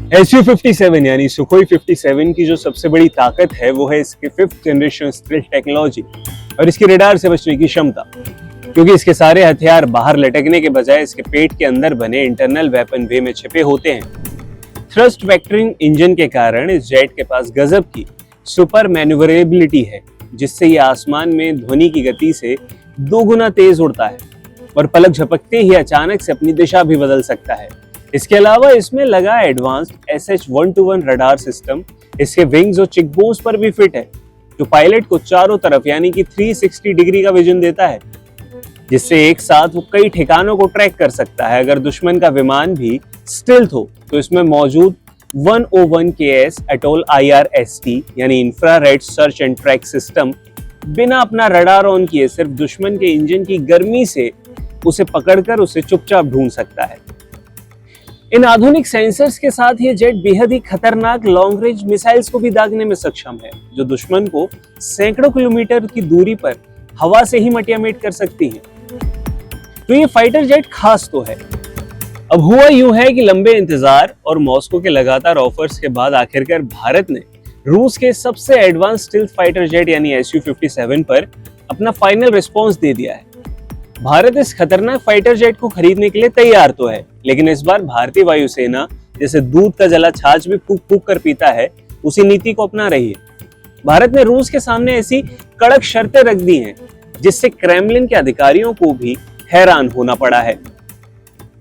Su-57 यानी Sukhoi 57 की जो सबसे बड़ी ताकत है वो है इसके 5th जनरेशन स्टेल्थ टेक्नोलॉजी और इसकी रडार से बचने की क्षमता, क्योंकि इसके सारे हथियार बाहर लटकने के बजाय इसके पेट के अंदर बने इंटरनल वेपन वे में छिपे होते हैं। थ्रस्ट वेक्टरिंग इंजन के कारण इस जेट के पास गजब की सुपर मैन्यूवरेबिलिटी है, जिससे ये आसमान में ध्वनि की गति से 2 गुना तेज उड़ता है और पलक झपकते ही अचानक से अपनी दिशा भी बदल सकता है। इसके अलावा इसमें लगा एडवांस्ड SH-121 रडार सिस्टम इसके विंग्स और चिकबोन्स पर भी फिट है, जो पायलट को चारों तरफ यानी कि 360 डिग्री का विजन देता है, जिससे एक साथ वो कई ठिकानों को ट्रैक कर सकता है। अगर दुश्मन का विमान भी स्टिल्थ हो तो इसमें मौजूद 101 KS एटोल IRST यानी infrared search and track system बिना अपना रडार ऑन किए सिर्फ दुश्मन के इंजन की गर्मी से उसे पकड़कर उसे चुपचाप ढूंढ सकता है। इन आधुनिक सेंसर्स के साथ ये जेट बेहद ही खतरनाक लॉन्ग रेंज मिसाइल्स को भी दागने में सक्षम है, जो दुश्मन को सैकड़ों किलोमीटर की दूरी पर हवा से ही मटियामेट कर सकती है। तो ये फाइटर जेट खास तो है। अब हुआ यूं है कि लंबे इंतजार और मॉस्को के लगातार ऑफर्स के बाद आखिरकार भारत ने रूस के सबसे एडवांस स्टील्थ फाइटर जेट यानी Su-57 पर अपना फाइनल रिस्पॉन्स दे दिया है। भारत इस खतरनाक फाइटर जेट को खरीदने के लिए तैयार तो है, लेकिन इस बार भारतीय वायुसेना जैसे दूध का जला छाछ भी फूक फूक कर पीता है, उसी नीति को अपना रही है। भारत ने रूस के सामने ऐसी कड़क शर्तें रख दी हैं, जिससे क्रेमलिन के अधिकारियों को भी हैरान होना पड़ा है।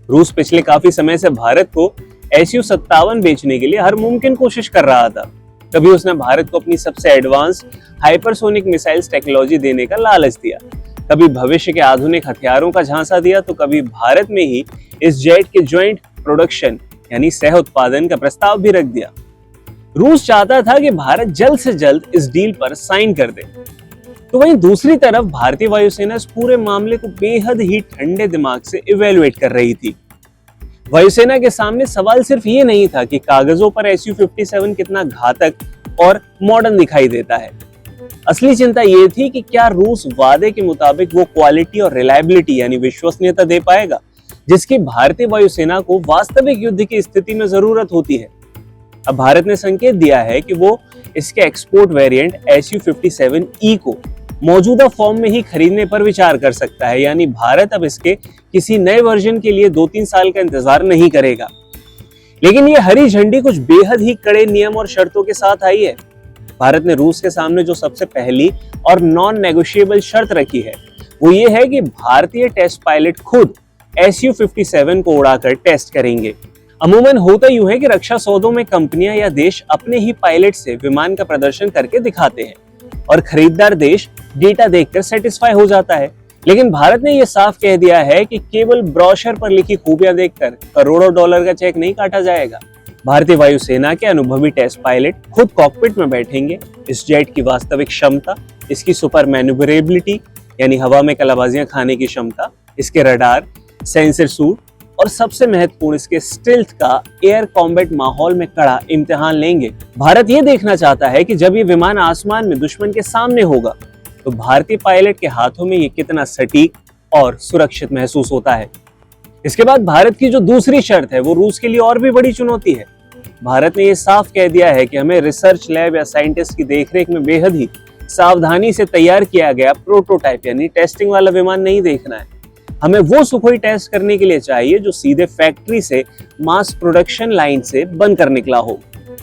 रूस पिछले काफी समय से भारत को Su-57 बेचने के लिए हर मुमकिन कोशिश कर रहा था। कभी उसने भारत को अपनी सबसे एडवांस्ड हाइपरसोनिक मिसाइल्स टेक्नोलॉजी देने का लालच दिया, कभी भविष्य के आधुनिक हथियारों का झांसा दिया, तो कभी भारत में ही इस जेट के ज्वाइंट प्रोडक्शन यानी सह उत्पादन का प्रस्ताव भी रख दिया। रूस चाहता था कि भारत जल्द से जल्द इस डील पर साइन कर दे। तो वहीं दूसरी तरफ भारतीय वायुसेना इस पूरे मामले को बेहद ही ठंडे दिमाग से इवेलुएट कर रही थी। वायुसेना के सामने सवाल सिर्फ ये नहीं था कि कागजों पर Su-57 कितना घातक और मॉडर्न दिखाई देता है। असली चिंता ये थी कि क्या रूस वादे के मुताबिक वो क्वालिटी और रिलायबिलिटी यानी विश्वसनीयता दे पाएगा, जिसकी भारतीय वायुसेना को वास्तविक युद्ध की स्थिति में जरूरत होती है। अब भारत ने संकेत दिया है कि वो इसके एक्सपोर्ट वेरिएंट Su-57E को मौजूदा फॉर्म में ही खरीदने पर विचार कर सकता है, यानी भारत अब इसके किसी नए वर्जन के लिए 2-3 साल का इंतजार नहीं करेगा। लेकिन ये हरी झंडी कुछ बेहद ही कड़े नियम और शर्तों के साथ आई है। भारत ने रूस के सामने जो सबसे पहली और नॉन नेगोशिएबल शर्त रखी है वो ये है कि भारतीय टेस्ट पायलट खुद Su-57 को उड़ाकर टेस्ट करेंगे। अमूमन होता यूं है कि रक्षा सौदों में कंपनियां या देश अपने ही पायलट से विमान का प्रदर्शन करके दिखाते हैं और खरीदार देश डेटा देखकर सेटिस्फाई हो जाता है। लेकिन भारत ने यह साफ कह दिया है कि केवल ब्रोशर पर लिखी खूबियां देखकर करोड़ों डॉलर का चेक नहीं काटा जाएगा। भारतीय वायुसेना के अनुभवी टेस्ट पायलट खुद कॉकपिट में बैठेंगे। इस जेट की वास्तविक क्षमता, इसकी सुपर मैन्यूवरेबिलिटी यानी हवा में कलाबाजियां खाने की क्षमता, इसके रडार, सेंसर सूट और सबसे महत्वपूर्ण इसके स्टिल्थ का एयर कॉम्बैट माहौल में कड़ा इम्तिहान लेंगे। भारत ये देखना चाहता है कि जब ये विमान आसमान में दुश्मन के सामने होगा तो भारतीय पायलट के हाथों में ये कितना सटीक और सुरक्षित महसूस होता है। इसके बाद भारत की जो दूसरी शर्त है वो रूस के लिए और भी बड़ी चुनौती है। भारत ने यह साफ कह दिया है कि हमें रिसर्च लैब या साइंटिस्ट की देखरेख में बेहद ही सावधानी से तैयार किया गया प्रोटोटाइप यानी टेस्टिंग वाला विमान नहीं देखना है। हमें वो सुखोई टेस्ट करने के लिए चाहिए जो सीधे फैक्ट्री से मास प्रोडक्शन लाइन से बनकर निकला हो।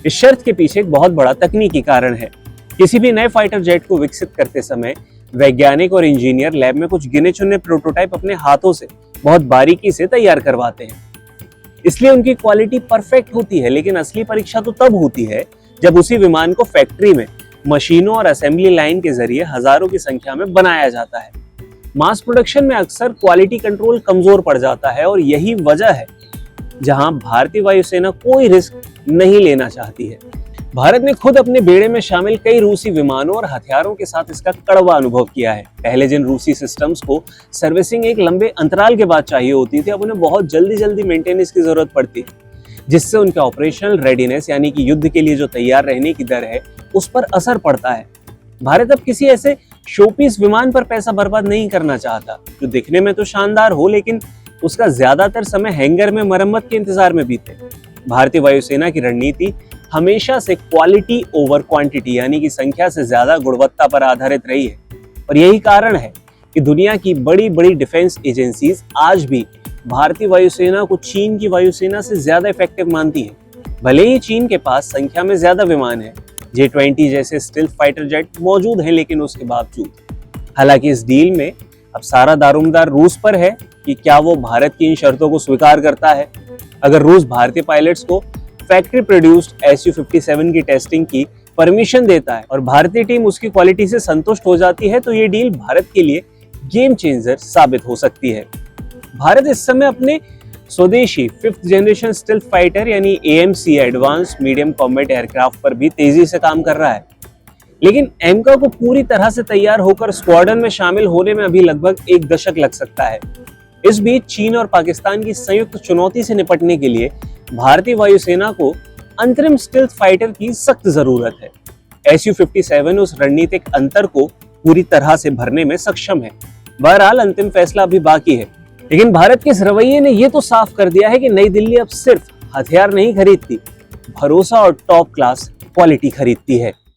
इस शर्त के पीछे एक बहुत बड़ा तकनीकी कारण है। किसी भी नए फाइटर जेट को विकसित करते समय वैज्ञानिक और इंजीनियर लैब में कुछ गिने चुने प्रोटोटाइप अपने हाथों से बहुत बारीकी से तैयार करवाते हैं, इसलिए उनकी क्वालिटी परफेक्ट होती है। लेकिन असली परीक्षा तो तब होती है जब उसी विमान को फैक्ट्री में मशीनों और असेंबली लाइन के जरिए हजारों की संख्या में बनाया जाता है। मास प्रोडक्शन में अक्सर क्वालिटी कंट्रोल कमजोर पड़ जाता है और यही वजह है जहां भारतीय वायुसेना कोई रिस्क नहीं लेना चाहती है। भारत ने खुद अपने बेड़े में शामिल कई रूसी विमानों और हथियारों के साथ इसका कड़वा अनुभव किया है। पहले जिन रूसी सिस्टम्स को सर्विसिंग एक लंबे अंतराल के बाद चाहिए होती थी, अब उन्हें बहुत जल्दी मेंटेनेंस की जरूरत पड़ती है, जिससे उनके ऑपरेशनल रेडीनेस यानी कि युद्ध के लिए जो तैयार रहने की दर है उस पर असर पड़ता है। भारत अब किसी ऐसे शोपीस विमान पर पैसा बर्बाद नहीं करना चाहता जो दिखने में तो शानदार हो लेकिन उसका ज्यादातर समय हैंगर में मरम्मत के इंतजार में बीते। भारतीय वायुसेना की रणनीति हमेशा से क्वालिटी ओवर क्वांटिटी यानी कि संख्या से ज्यादा गुणवत्ता पर आधारित रही है। और यही कारण है कि दुनिया की बड़ी बड़ी डिफेंस एजेंसीज आज भी भारतीय वायुसेना को चीन की वायुसेना से ज्यादा इफेक्टिव मानती है। भले ही चीन के पास संख्या में ज्यादा विमान है, J-20 जैसे स्टिल्थ फाइटर जेट मौजूद हैं, लेकिन उसके बावजूद हालांकि इस डील में अब सारा दारोमदार रूस पर है कि क्या वो भारत की इन शर्तों को स्वीकार करता है। अगर रूस भारतीय पायलट्स को फैक्ट्री प्रोड्यूस्ड Su-57 की टेस्टिंग की परमिशन देता है और भारतीय टीम उसकी क्वालिटी से संतुष्ट हो जाती है, तो ये डील भारत के लिए गेम चेंजर साबित हो सकती है। भारत इस समय अपने स्वदेशी 5th जनरेशन स्टिल्थ फाइटर यानी AMC advance medium combat aircraft पर भी तेजी से काम कर रहा है, लेकिन एमका को पूरी तरह से तैयार होकर स्क्वाड्रन में शामिल होने में अभी लगभग 1 दशक लग सकता है। इस बीच चीन और पाकिस्तान की संयुक्त चुनौती से निपटने के लिए भारतीय वायुसेना को अंतरिम स्टिल्थ फाइटर की सख्त जरूरत है। Su-57 उस रणनीतिक अंतर को पूरी तरह से भरने में सक्षम है। बहरहाल अंतिम फैसला अभी बाकी है, लेकिन भारत के इस रवैये ने यह तो साफ कर दिया है कि नई दिल्ली अब सिर्फ हथियार नहीं खरीदती, भरोसा और टॉप क्लास क्वालिटी खरीदती है।